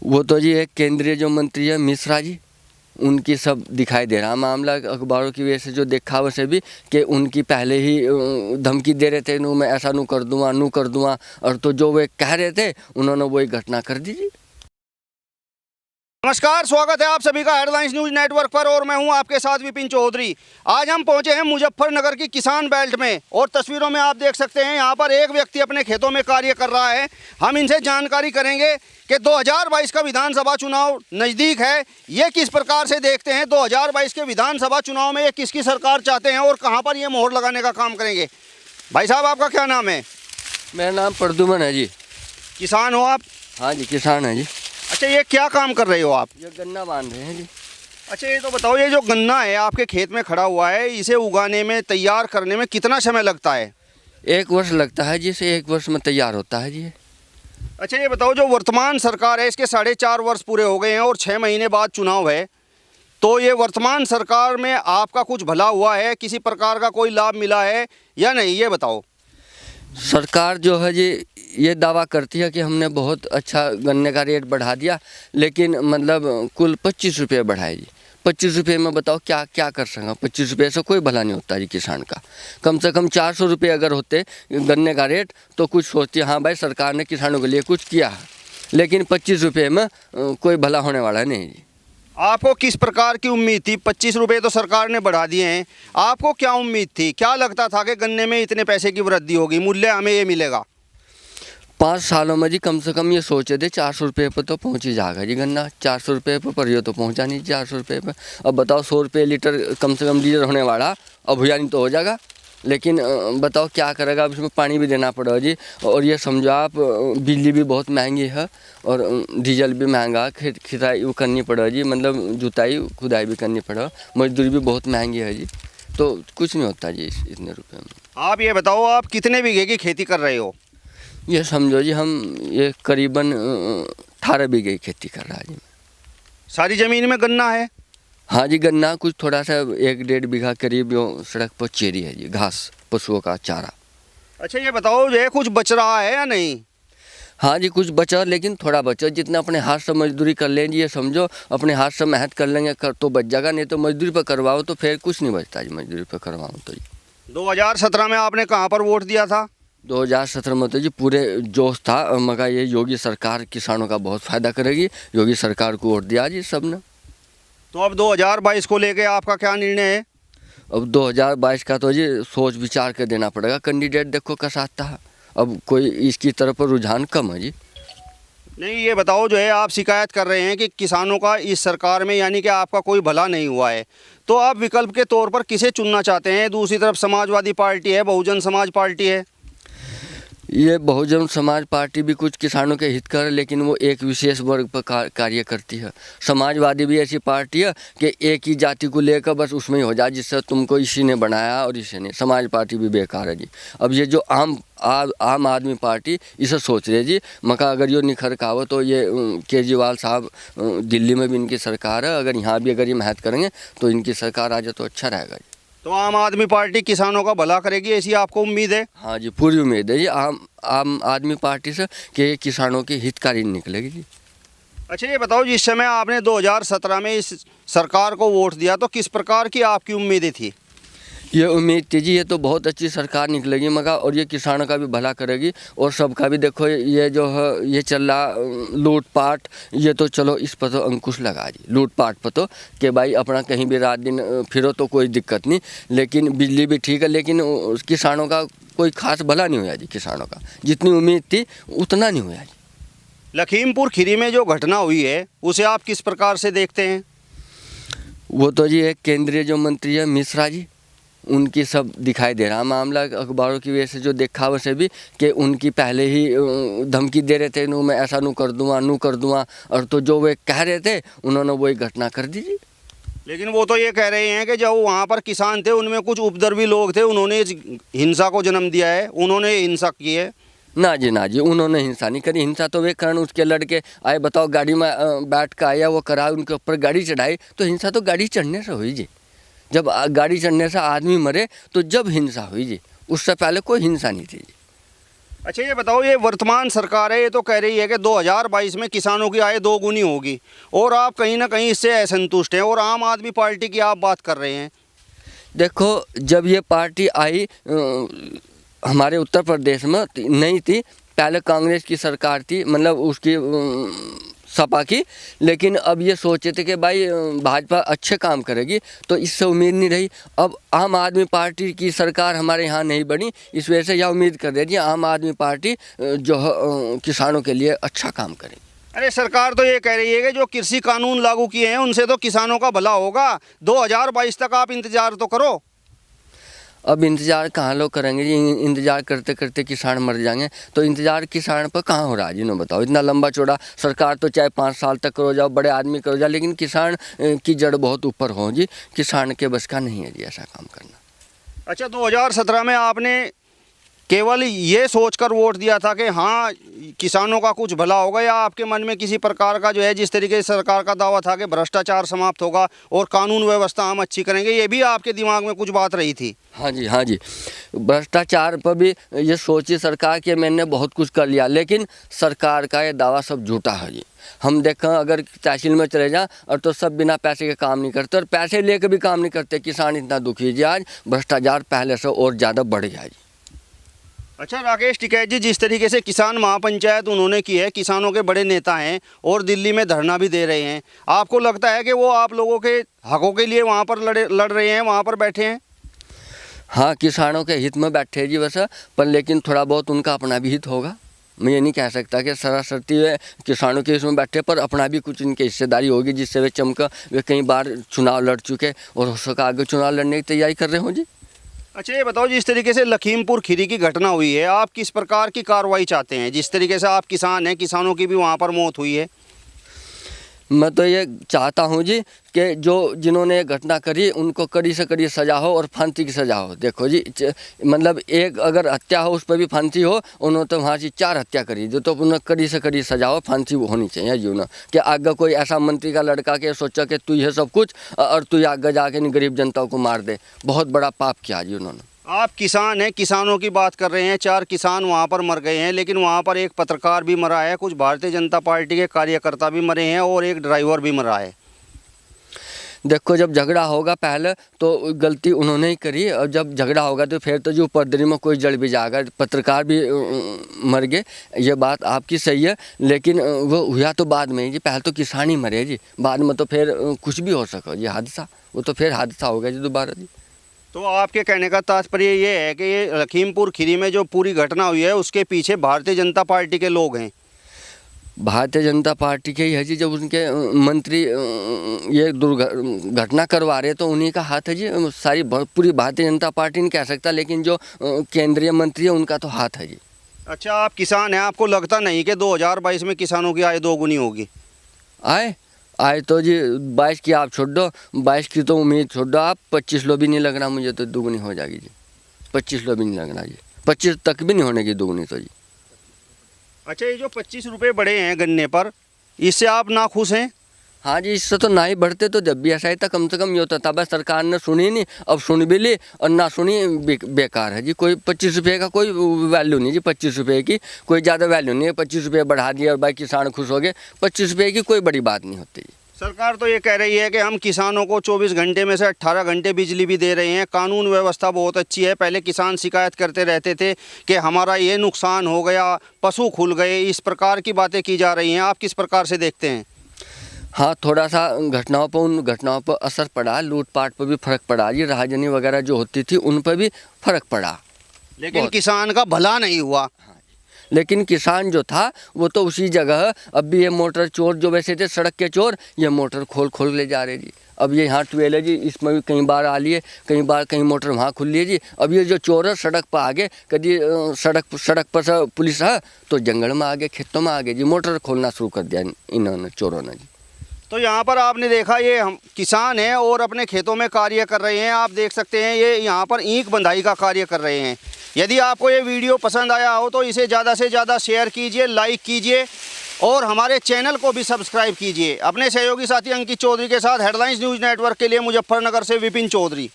वो तो जी एक केंद्रीय जो मंत्री है मिश्रा जी, उनकी सब दिखाई दे रहा मामला अखबारों की वजह से, जो देखा वैसे भी कि उनकी पहले ही धमकी दे रहे थे, नू मैं ऐसा नू कर दूंगा, और तो जो वे कह रहे थे उन्होंने वही घटना कर दी जी। नमस्कार, स्वागत है आप सभी का हेडलाइंस न्यूज नेटवर्क पर और मैं हूं आपके साथ विपिन चौधरी। आज हम पहुंचे हैं मुजफ्फरनगर की किसान बेल्ट में और तस्वीरों में आप देख सकते हैं यहां पर एक व्यक्ति अपने खेतों में कार्य कर रहा है। हम इनसे जानकारी करेंगे कि 2022 का विधानसभा चुनाव नज़दीक है, ये किस प्रकार से देखते हैं। 2022 के विधानसभा चुनाव में ये किसकी सरकार चाहते हैं और कहाँ पर ये मोहर लगाने का काम करेंगे। भाई साहब, आपका क्या नाम है? मेरा नाम प्रदुमन है जी। किसान हो आप? हाँ जी, किसान है जी। अच्छा, ये क्या काम कर रहे हो आप? ये गन्ना बांध रहे हैं जी। अच्छा, ये तो बताओ, ये जो गन्ना है आपके खेत में खड़ा हुआ है, इसे उगाने में, तैयार करने में कितना समय लगता है? 1 वर्ष लगता है जी, इसे 1 वर्ष में तैयार होता है जी। अच्छा, ये बताओ, जो वर्तमान सरकार है इसके 4.5 वर्ष पूरे हो गए हैं और 6 महीने बाद चुनाव है, तो ये वर्तमान सरकार में आपका कुछ भला हुआ है? किसी प्रकार का कोई लाभ मिला है या नहीं, ये बताओ। सरकार जो है जी ये दावा करती है कि हमने बहुत अच्छा गन्ने का रेट बढ़ा दिया, लेकिन मतलब कुल 25 रुपये बढ़ाए जी। 25 रुपये में बताओ क्या क्या कर सकें। 25 रुपये से कोई भला नहीं होता जी किसान का। कम से कम 400 रुपये अगर होते गन्ने का रेट तो कुछ सोचती, हाँ भाई सरकार ने किसानों के लिए कुछ किया है, लेकिन 25 रुपये में कोई भला होने वाला नहीं जी। आपको किस प्रकार की उम्मीद थी? 25 रुपये तो सरकार ने बढ़ा दिए हैं, आपको क्या उम्मीद थी? क्या लगता था कि गन्ने में इतने पैसे की वृद्धि होगी, मूल्य हमें ये मिलेगा? 5 सालों में जी कम से कम ये सोचे थे 400 रुपये पर तो पहुँच ही जाएगा जी गन्ना। 400 रुपये पर ये तो पहुँचा नहीं 400 रुपये पर। अब बताओ 100 रुपये लीटर कम से कम डीजल होने वाला, अब हुआ नहीं तो हो जाएगा, लेकिन बताओ क्या करेगा। अब इसमें पानी भी देना पड़ेगा जी। और ये समझो आप, बिजली भी बहुत महंगी है और डीजल भी महंगा, खिताई वो करनी पड़ेगा जी, मतलब जुताई खुदाई भी करनी पड़ेगा, मजदूरी भी बहुत महंगी है जी। तो कुछ नहीं होता जी इतने रुपये में। आप ये बताओ, आप कितने बीघे की खेती कर रहे हो? ये समझो जी हम ये करीबन 18 बीघे की खेती कर रहा है जी। सारी ज़मीन में गन्ना है? हाँ जी, गन्ना कुछ थोड़ा सा 1-1.5 बीघा करीब जो सड़क पर चेरी है जी, घास, पशुओं का चारा। अच्छा, ये बताओ, ये कुछ बच रहा है या नहीं? हाँ जी, कुछ बचा, लेकिन थोड़ा बचा। जितना अपने हाथ से मजदूरी कर लें जी, ये समझो अपने हाथ से मेहनत कर लेंगे तो बच जाएगा, नहीं तो मजदूरी पर करवाओ तो फिर कुछ नहीं बचता जी। मजदूरी पर करवाओ तो जी। 2017 में आपने कहाँ पर वोट दिया था? 2017 में तो जी पूरे जोश था, मगर ये योगी सरकार किसानों का बहुत फ़ायदा करेगी, योगी सरकार को वोट दिया जी सब ने। तो अब 2022 को लेके आपका क्या निर्णय है? अब 2022 का तो जी सोच विचार के देना पड़ेगा। कैंडिडेट देखो कैसा आता है, अब कोई इसकी तरफ रुझान कम है जी। नहीं, ये बताओ, जो है आप शिकायत कर रहे हैं कि किसानों का इस सरकार में यानी कि आपका कोई भला नहीं हुआ है, तो आप विकल्प के तौर पर किसे चुनना चाहते हैं? दूसरी तरफ समाजवादी पार्टी है, बहुजन समाज पार्टी है। ये बहुजन समाज पार्टी भी कुछ किसानों के हित कर, लेकिन वो एक विशेष वर्ग पर कार्य करती है। समाजवादी भी ऐसी पार्टी है कि एक ही जाति को लेकर बस उसमें ही हो जाए, जिससे तुमको इसी ने बनाया और इसी ने। समाज पार्टी भी बेकार है जी। अब ये जो आम आदमी पार्टी इसे सोच रही है जी, मका अगर ये निखर का हो तो ये केजरीवाल साहब दिल्ली में भी इनकी सरकार है, अगर यहाँ भी अगर ये मेहनत करेंगे तो इनकी सरकार आ जाए तो अच्छा रहेगा जी। तो आम आदमी पार्टी किसानों का भला करेगी, ऐसी आपको उम्मीद है? हाँ जी, पूरी उम्मीद है जी आम आदमी पार्टी से कि किसानों की हितकारी निकलेगी जी। अच्छा, ये बताओ, जिस समय आपने 2017 में इस सरकार को वोट दिया तो किस प्रकार की आपकी उम्मीदें थी? ये उम्मीद थी जी ये तो बहुत अच्छी सरकार निकलेगी मगर, और ये किसानों का भी भला करेगी और सबका भी। देखो ये जो है ये चल रहा लूटपाट, ये तो चलो इस पर तो अंकुश लगा जी, लूटपाट पर तो कि भाई अपना कहीं भी रात दिन फिरो तो कोई दिक्कत नहीं, लेकिन बिजली भी ठीक है, लेकिन किसानों का कोई खास भला नहीं हुआ जी। किसानों का जितनी उम्मीद थी उतना नहीं हुआ जी। लखीमपुर खीरी में जो घटना हुई है उसे आप किस प्रकार से देखते हैं? वो तो जी एक केंद्रीय जो मंत्री है मिश्रा जी, उनकी सब दिखाई दे रहा मामला अखबारों की वजह से, जो देखा वैसे भी कि उनकी पहले ही धमकी दे रहे थे, नू मैं ऐसा नू कर दूंगा, और तो जो वे कह रहे थे उन्होंने वही घटना कर दी जी। लेकिन वो तो ये कह रहे हैं कि जो वहाँ पर किसान थे उनमें कुछ उपद्रवी लोग थे, उन्होंने हिंसा को जन्म दिया है, उन्होंने हिंसा की है। ना जी, उन्होंने हिंसा नहीं करी। हिंसा तो वे कारण उसके लड़के आए, बताओ गाड़ी में बैठ कर आया, वो करा, उनके ऊपर गाड़ी चढ़ाई, तो हिंसा तो गाड़ी चढ़ने से हुई जी। जब गाड़ी चढ़ने से आदमी मरे तो जब हिंसा हुई जी, उससे पहले कोई हिंसा नहीं थी जी। अच्छा ये बताओ, ये वर्तमान सरकार है, ये तो कह रही है कि 2022 में किसानों की आय दोगुनी होगी, और आप कहीं ना कहीं इससे असंतुष्ट हैं, और आम आदमी पार्टी की आप बात कर रहे हैं। देखो, जब ये पार्टी आई हमारे उत्तर प्रदेश में नहीं थी, पहले कांग्रेस की सरकार थी, मतलब उसकी सपा की। लेकिन अब ये सोचे थे कि भाई भाजपा अच्छे काम करेगी, तो इससे उम्मीद नहीं रही। अब आम आदमी पार्टी की सरकार हमारे यहाँ नहीं बनी, इस वजह से यह उम्मीद कर रही थी आम आदमी पार्टी जो किसानों के लिए अच्छा काम करेगी। अरे सरकार तो ये कह रही है कि जो कृषि कानून लागू किए हैं उनसे तो किसानों का भला होगा, 2022 तक आप इंतजार तो करो। अब इंतज़ार कहाँ लोग करेंगे जी, इंतज़ार करते करते किसान मर जाएंगे, तो इंतज़ार किसान पर कहाँ हो रहा है जी, नो बताओ। इतना लंबा चौड़ा सरकार तो चाहे 5 साल तक करो जाओ, बड़े आदमी करो जाओ, लेकिन किसान की जड़ बहुत ऊपर हो जी, किसान के बस का नहीं है जी ऐसा काम करना। अच्छा, 2017 में आपने केवल ये सोचकर वोट दिया था कि हाँ किसानों का कुछ भला होगा, या आपके मन में किसी प्रकार का जो है, जिस तरीके से सरकार का दावा था कि भ्रष्टाचार समाप्त होगा और कानून व्यवस्था हम अच्छी करेंगे, ये भी आपके दिमाग में कुछ बात रही थी? हाँ जी, हाँ जी, भ्रष्टाचार पर भी ये सोची सरकार कि मैंने बहुत कुछ कर लिया, लेकिन सरकार का ये दावा सब झूठा है जी। हम देखें, अगर तहसील में चले जाएं और तो सब बिना पैसे के काम नहीं करते, और पैसे लेकर भी काम नहीं करते। किसान इतना दुखी है जी, आज भ्रष्टाचार पहले से और ज़्यादा बढ़ गया जी। अच्छा राकेश टिकैत जी, जिस तरीके से किसान महापंचायत उन्होंने की है, किसानों के बड़े नेता हैं और दिल्ली में धरना भी दे रहे हैं, आपको लगता है कि वो आप लोगों के हकों के लिए वहाँ पर लड़ रहे हैं, वहाँ पर बैठे हैं? हाँ, किसानों के हित में बैठे जी वैसे, पर लेकिन थोड़ा बहुत उनका अपना भी हित होगा। मैं ये नहीं कह सकता कि सरासरती किसानों के इसमें बैठे, पर अपना भी कुछ इनकी हिस्सेदारी होगी, जिससे वे चमका, वे कई बार चुनाव लड़ चुके और हो सका आगे चुनाव लड़ने की तैयारी कर रहे हो जी। अच्छा ये बताओ, जिस तरीके से लखीमपुर खीरी की घटना हुई है, आप किस प्रकार की कार्रवाई चाहते हैं? जिस तरीके से आप किसान हैं, किसानों की भी वहाँ पर मौत हुई है। मैं तो ये चाहता हूँ जी कि जिन्होंने घटना करी उनको कड़ी से कड़ी सज़ा हो और फांसी की सज़ा हो। देखो जी, मतलब एक अगर हत्या हो उस पर भी फांसी हो, उन्होंने तो वहाँ से 4 हत्या करी, जो तो उन्हें कड़ी से कड़ी सज़ा हो, फांसी होनी चाहिए जी उन्हें। कि आगे कोई ऐसा मंत्री का लड़का के सोचा कि तू ये सब कुछ और तू आगे जाके नहीं गरीब जनता को मार दे, बहुत बड़ा पाप किया जी उन्होंने। आप किसान हैं, किसानों की बात कर रहे हैं, 4 किसान वहाँ पर मर गए हैं, लेकिन वहाँ पर एक पत्रकार भी मरा है, कुछ भारतीय जनता पार्टी के कार्यकर्ता भी मरे हैं और एक ड्राइवर भी मरा है। देखो, जब झगड़ा होगा पहले तो गलती उन्होंने ही करी, और जब झगड़ा होगा तो फिर तो जो पदरी में कोई जड़ भी जाएगा, पत्रकार भी मर गए, ये बात आपकी सही है, लेकिन वो हुआ तो बाद में जी, पहले तो किसान ही मरे जी, बाद में तो फिर कुछ भी हो सका जी, हादसा, वो तो फिर हादसा हो गया जी दोबारा जी। तो आपके कहने का तात्पर्य ये है कि ये लखीमपुर खीरी में जो पूरी घटना हुई है उसके पीछे भारतीय जनता पार्टी के लोग हैं? भारतीय जनता पार्टी के ही है जी, जब उनके मंत्री ये दुर्घटना करवा रहे तो उन्हीं का हाथ है जी। सारी पूरी भारतीय जनता पार्टी नहीं कह सकता, लेकिन जो केंद्रीय मंत्री है उनका तो हाथ है जी। अच्छा, आप किसान हैं, आपको लगता नहीं कि 2022 में किसानों की आय दोगुनी होगी? आए तो जी 22 की आप छोड़ दो, 22 की तो उम्मीद छोड़ दो आप, 25 लो भी नहीं लग रहा मुझे तो दुगनी हो जाएगी जी, 25 लो भी नहीं लग रहा जी, 25 तक भी नहीं होने की दुगनी तो जी। अच्छा, ये जो 25 रुपये बढ़े हैं गन्ने पर, इससे आप नाखुश हैं? हाँ जी, इससे तो ना ही बढ़ते तो जब भी ऐसा ही था, कम से कम ये होता था बस सरकार ने सुनी नहीं, अब सुन भी ली और ना सुनी बेकार है जी। कोई 25 रुपये का कोई वैल्यू नहीं जी, 25 रुपये की कोई ज़्यादा वैल्यू नहीं है। 25 रुपये बढ़ा दिए और भाई किसान खुश हो गए, 25 रुपये की कोई बड़ी बात नहीं होती जी। सरकार तो ये कह रही है कि हम किसानों को 24 घंटे में से 18 घंटे बिजली भी दे रहे हैं, कानून व्यवस्था बहुत अच्छी है। पहले किसान शिकायत करते रहते थे कि हमारा ये नुकसान हो गया, पशु खुल गए, इस प्रकार की बातें की जा रही हैं। आप किस प्रकार से देखते हैं? हाँ, थोड़ा सा उन घटनाओं पर असर पड़ा, लूटपाट पर भी फ़र्क पड़ा जी, राहजनी वगैरह जो होती थी उन पर भी फ़र्क पड़ा, लेकिन किसान का भला नहीं हुआ। लेकिन किसान जो था वो तो उसी जगह, अब भी ये मोटर चोर जो वैसे थे सड़क के चोर, ये मोटर खोल ले जा रहे जी। अब ये यहाँ ट्यूबवेल है जी, इसमें भी कई बार आ लिए, कई मोटर वहाँ खुल लिए जी। अब ये जो चोर है सड़क पर आ गए, कभी सड़क पर से पुलिस है तो जंगल में आ गए, खेतों में आ गए जी, मोटर खोलना शुरू कर दिया इन्होंने, चोरों ने जी। तो यहाँ पर आपने देखा, ये हम किसान हैं और अपने खेतों में कार्य कर रहे हैं। आप देख सकते हैं ये यहाँ पर ईंट बंधाई का कार्य कर रहे हैं। यदि आपको ये वीडियो पसंद आया हो तो इसे ज़्यादा से ज़्यादा शेयर कीजिए, लाइक कीजिए और हमारे चैनल को भी सब्सक्राइब कीजिए। अपने सहयोगी साथी अंकित चौधरी के साथ हेडलाइंस न्यूज़ नेटवर्क के लिए मुजफ्फरनगर से विपिन चौधरी।